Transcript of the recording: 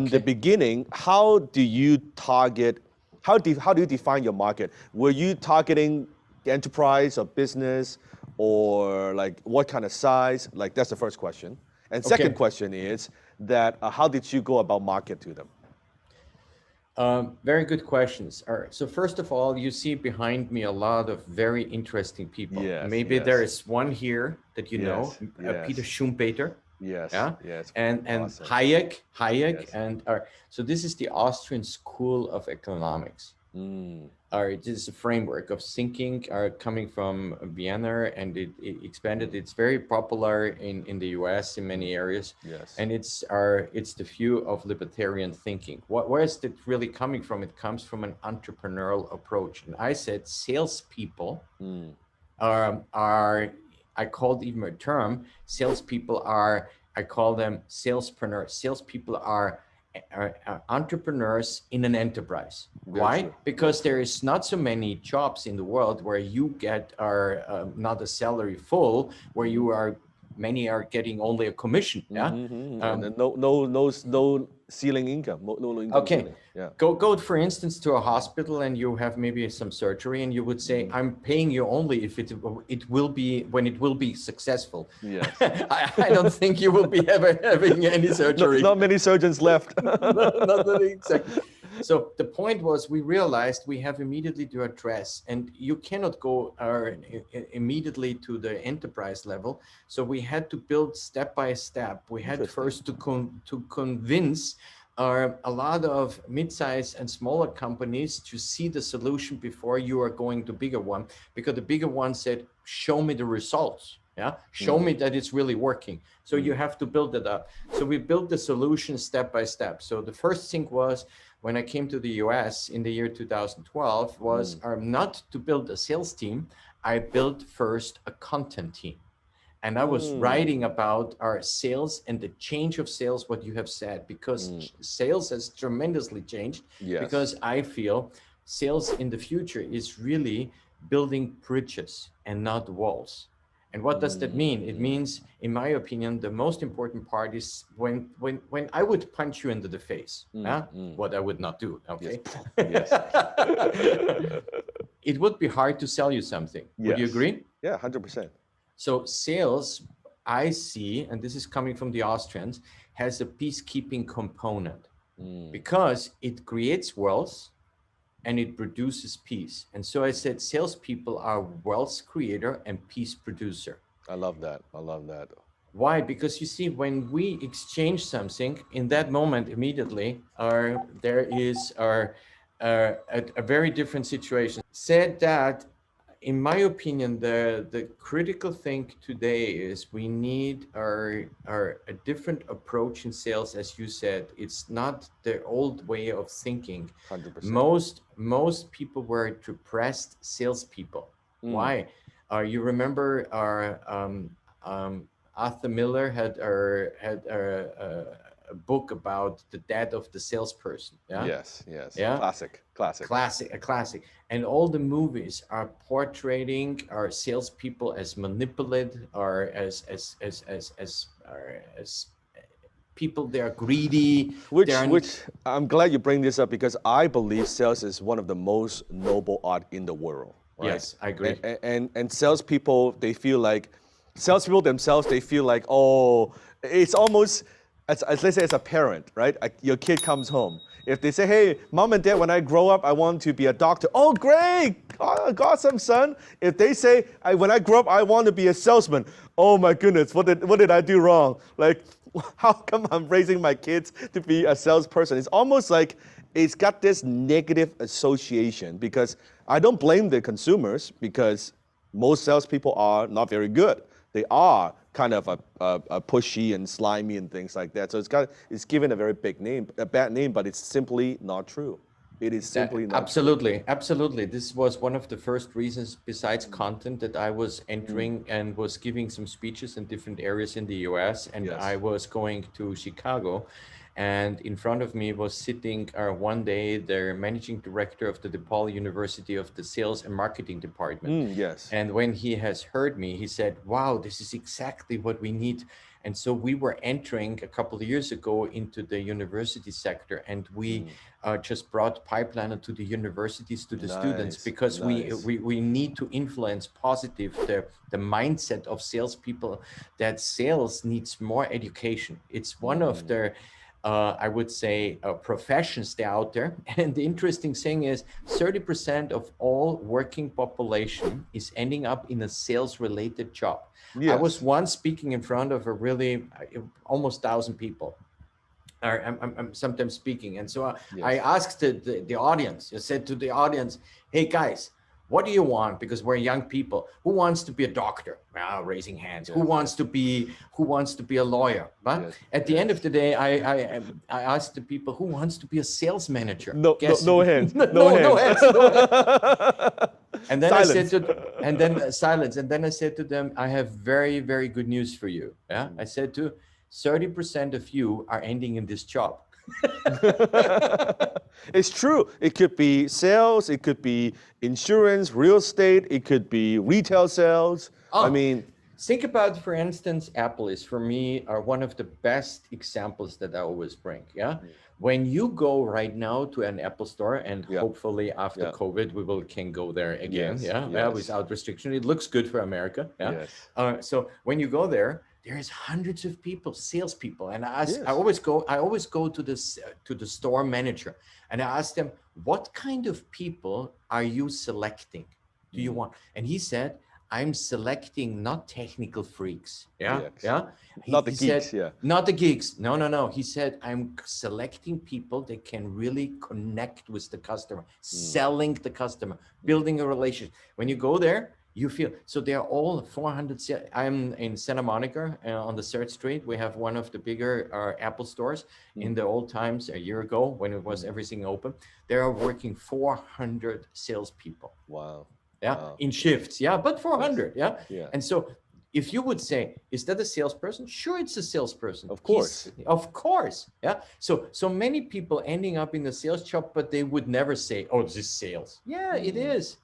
the beginning, how do you target, how do you define your market? Were you targeting enterprise or business, or like what kind of size? Like that's the first question. And second question is that how did you go about market to them? Very good questions. All right. So first of all, you see behind me a lot of very interesting people. Yes, Maybe there is one here that you know, yes, yes, Peter Schumpeter. yes, Yeah, yes, and awesome. Hayek, Yes. and so this is the Austrian School of Economics. Mm, It is a framework of thinking coming from Vienna, and it expanded. It's very popular in the US in many areas, yes. and it's the view of libertarian thinking. Where is it really coming from? It comes from an entrepreneurial approach, and I said salespeople are I called even a term. Salespeople are, I call them salespreneurs. Salespeople are entrepreneurs in an enterprise. Very Why? true. Because there is not so many jobs in the world where you get not a salary full, where you are many are getting only a commission. Yeah. And then no ceiling income, no income Okay. ceiling. Yeah. Go for instance to a hospital and you have maybe some surgery and you would say, I'm paying you only if it will be when it will be successful. Yes. I don't think you will be ever having any surgery. Not many surgeons left. Not exactly. So the point was, we realized we have immediately to address, and you cannot go immediately to the enterprise level. So we had to build step by step. We had first to convince a lot of mid-sized and smaller companies to see the solution before you are going to bigger one, because the bigger one said, show me the results. Yeah, show me that it's really working. So you have to build it up. So we built the solution step by step. So the first thing was, when I came to the US in the year 2012, was not to build a sales team. I built first a content team. And I was writing about our sales and the change of sales, what you have said, because sales has tremendously changed. Yes. Because I feel sales in the future is really building bridges and not walls. And what does that mean? It means, in my opinion, the most important part is when I would punch you into the face, what I would not do, okay? Yes. It would be hard to sell you something. Yes. Would you agree? Yeah, 100%. So sales, I see, and this is coming from the Austrians, has a peacekeeping component because it creates wealth and it produces peace. And so I said, salespeople are wealth creator and peace producer. I love that. I love that. Why? Because you see, when we exchange something, in that moment, immediately, there is a very different situation. Said that, in my opinion, the critical thing today is we need a different approach in sales. As you said, it's not the old way of thinking. 100%. Most people were depressed salespeople. Why? You remember Arthur Miller had a book about the death of the salesperson. Yeah. Yes. Yes. Yeah. Classic. And all the movies are portraying our salespeople as manipulated or as people. They are greedy. Which I'm glad you bring this up, because I believe sales is one of the most noble art in the world. Right? Yes, I agree. And salespeople, salespeople themselves, they feel like, oh, it's almost, as let's say as a parent, right? Your kid comes home. If they say, hey, mom and dad, when I grow up, I want to be a doctor. Oh, great, awesome, son. If they say, when I grow up, I want to be a salesman. Oh my goodness, what did I do wrong? Like, how come I'm raising my kids to be a salesperson? It's almost like it's got this negative association, because I don't blame the consumers, because most salespeople are not very good. They are kind of a pushy and slimy and things like that. So it's given a very bad name, but it's simply not true. It is simply not absolutely true. Absolutely. This was one of the first reasons, besides content, that I was entering and was giving some speeches in different areas in the US, and I was going to Chicago. And in front of me was sitting one day the managing director of the DePaul University of the sales and marketing department. Yes. And when he has heard me, he said, wow, this is exactly what we need. And so we were entering a couple of years ago into the university sector, and we just brought Pipeliner to the universities, to the students, because we need to influence positive the mindset of salespeople, that sales needs more education. It's one of the I would say professions that are out there. And the interesting thing is 30% of all working population is ending up in a sales related job. Yes. I was once speaking in front of a really almost 1,000 people. I'm sometimes speaking. And so I asked the audience, I said to the audience, hey guys, what do you want? Because we're young people. Who wants to be a doctor? Raising hands. Who wants to be a lawyer? But at the end of the day, I asked the people, who wants to be a sales manager? No hands. No hands. No hands. And then silence. Silence. And then I said to them, I have very, very good news for you. Yeah. I said to 30% of you are ending in this job. It's true. It could be sales, it could be insurance, real estate, it could be retail sales. I mean, think about, for instance, Apple is for me are one of the best examples that I always bring. Yeah. When you go right now to an Apple store, and hopefully after COVID, we can go there again. Without restriction. It looks good for America. Yeah. So when you go there, there's hundreds of people, salespeople, and I always go to the store manager, and I ask them, what kind of people are you selecting? Do you want? And he said, I'm selecting not technical freaks. Not the geeks. Not the geeks. No. He said, I'm selecting people that can really connect with the customer, selling the customer, building a relationship. When you go there, you feel, so they are all 400. I'm in Santa Monica on the 3rd Street. We have one of the bigger Apple stores. In the old times, a year ago, when it was everything open, there are working 400 salespeople. Wow. In shifts. But 400. And so if you would say, is that a salesperson? Sure, it's a salesperson. Of course. Of course. So many people ending up in the sales job, but they would never say, oh, this is sales. It is.